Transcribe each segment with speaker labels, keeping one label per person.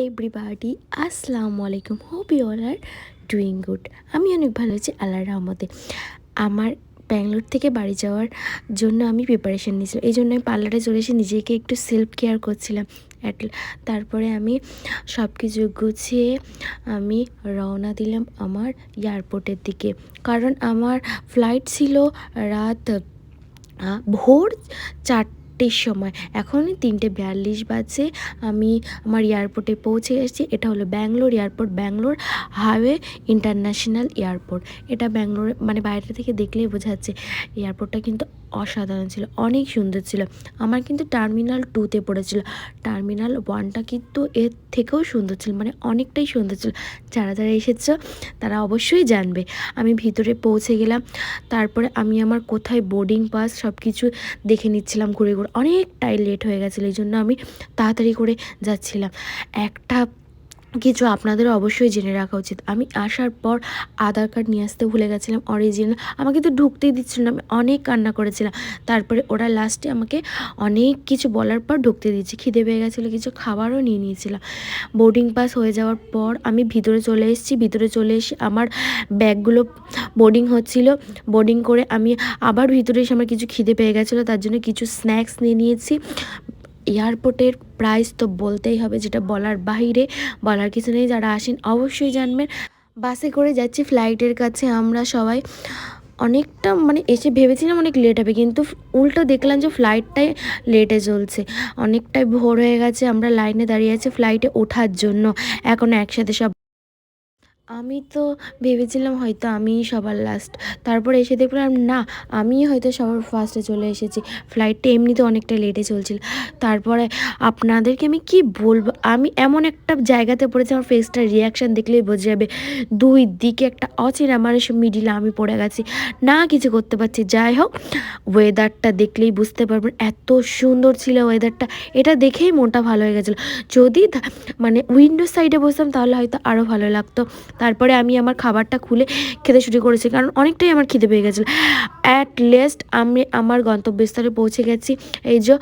Speaker 1: Everybody, আসসালামু আলাইকুম। Hope you all are doing good. আমি অনেক ভালো আছি আল্লাহর রহমতে। আমার ব্যাঙ্গালোর থেকে বাড়ি যাওয়ার জন্য আমি প্রিপারেশান নিয়েছিলাম, এই জন্য আমি পার্লারে চলে এসে নিজেকে একটু সেলফ কেয়ার করছিলাম। তারপরে আমি সব কিছু গুছিয়ে আমি রওনা দিলাম আমার এয়ারপোর্টের দিকে, কারণ আমার ফ্লাইট ছিল রাত ভোর 4টের সময়। এখন 3:42 বাজে। আমি আমার এয়ারপোর্টে পৌঁছে এসেছি। এটা হলো Bangalore airport, Bangalore highway international airport. এটা ব্যাঙ্গালোরে মানে বাইরে থেকে দেখলেই বোঝা যাচ্ছে। এয়ারপোর্টটা কিন্তু অসাধারণ ছিল, অনেক সুন্দর ছিল। আমার কিন্তু টার্মিনাল 2তে পড়েছিল। টার্মিনাল 1টা কিন্তু এর থেকেও সুন্দর ছিল, মানে অনেকটাই সুন্দর ছিল। যারা যারা এসেছো তারা অবশ্যই জানবে। আমি ভিতরে পৌঁছে গেলাম। তারপরে আমি আমার কোথায় বোর্ডিং পাস সব কিছু দেখে নিচ্ছিলাম ঘুরে ঘুরে। অনেকটাই লেট হয়ে গেছিলো, এই জন্য আমি তাড়াতাড়ি করে যাচ্ছিলাম। একটা কিছু আপনাদেরও অবশ্যই জেনে রাখা উচিত, আমি আসার পর আধার কার্ড নিয়ে আসতে ভুলে গেছিলাম অরিজিনাল। আমাকে তো ঢুকতেই দিচ্ছিল না, আমি অনেক কান্না করেছিলাম। তারপরে ওরা লাস্টে আমাকে অনেক কিছু বলার পর ঢুকতে দিয়েছে। খিদে পেয়ে গেছিলো, কিছু খাবারও নিয়ে নিয়েছিলাম। বোর্ডিং পাস হয়ে যাওয়ার পর আমি ভিতরে চলে এসেছি। ভিতরে চলে এসে আমার ব্যাগগুলো বোর্ডিং হচ্ছিল। বোর্ডিং করে আমি আবার ভিতরে এসে আমার কিছু খিদে পেয়ে গেছিলো, তার জন্য কিছু স্ন্যাক্স নিয়ে নিয়েছি। এয়ারপোর্টের প্রাইস তো বলতেই হবে, যেটা বলার বাইরে, বলার কিছু নেই। যারা আসেন অবশ্যই জানবেন। বাসে করে যাচ্ছি ফ্লাইটের কাছে আমরা সবাই। অনেকটা মানে এসে ভেবেছিলাম অনেক লেট হবে, কিন্তু উল্টো দেখলাম যে ফ্লাইটটাই লেটে চলছে। অনেকটাই ভোর হয়ে গেছে, আমরা লাইনে দাঁড়িয়ে আছি ফ্লাইটে ওঠার জন্য। এখন একসাথে সব, আমি তো ভেবেছিলাম হয়তো আমিই সবার লাস্ট। তারপরে এসে দেখলাম না, আমিই হয়তো সবার ফার্স্টে চলে এসেছি। ফ্লাইটটা এমনিতে অনেকটা লেটে চলছিল। তারপরে আপনাদেরকে আমি কি বলবো, আমি এমন একটা জায়গাতে পড়েছি, আমার ফেসটার রিয়াকশান দেখলেই বোঝা যাবে। দুই দিকে একটা অচেনা মানুষ, মিডিলে আমি পড়ে গেছি, না কিছু করতে পারছি। যাই হোক, ওয়েদারটা দেখলেই বুঝতে পারবেন এত সুন্দর ছিল ওয়েদারটা। এটা দেখেই মনটা ভালো হয়ে গেছিলো। যদি মানে উইন্ডো সাইডে বসতাম তাহলে হয়তো আরও ভালো লাগতো। তারপরে আমি আমার খাবারটা খুলে খেতে শুরু করেছি, কারণ অনেকটাই আমার খিদে পেয়ে গেছিলো। অ্যাট লাস্ট আমি আমার গন্তব্যস্থলে পৌঁছে গেছি। এই যে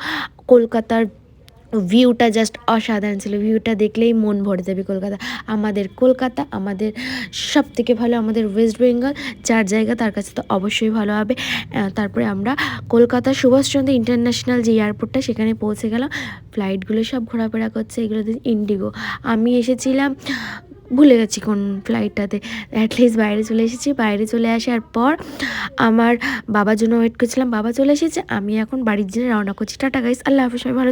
Speaker 1: কলকাতার ভিউটা জাস্ট অসাধারণ ছিল। ভিউটা দেখলেই মন ভরে যাবে। কলকাতা আমাদের সব থেকে ভালো, আমাদের ওয়েস্ট বেঙ্গল যার জায়গা তার কাছে তো অবশ্যই ভালো হবে। তারপরে আমরা কলকাতা সুভাষচন্দ্র ইন্টারন্যাশনাল যে এয়ারপোর্টটা, সেখানে পৌঁছে গেলাম। ফ্লাইটগুলো সব ঘোরাফেরা করছে, এগুলো ইন্ডিগো। আমি এসেছিলাম, ভুলে গেছি কোন ফ্লাইটটাতে। অ্যাটলিস্ট বাইরে চলে এসেছি। বাইরে চলে আসার পর আমার বাবার জন্য ওয়েট করছিলাম, বাবা চলে এসেছে। আমি এখন বাড়ির জন্য রওনা করছি। টাটা গাইস, আল্লাহ হাফেজ, সবাই ভালো।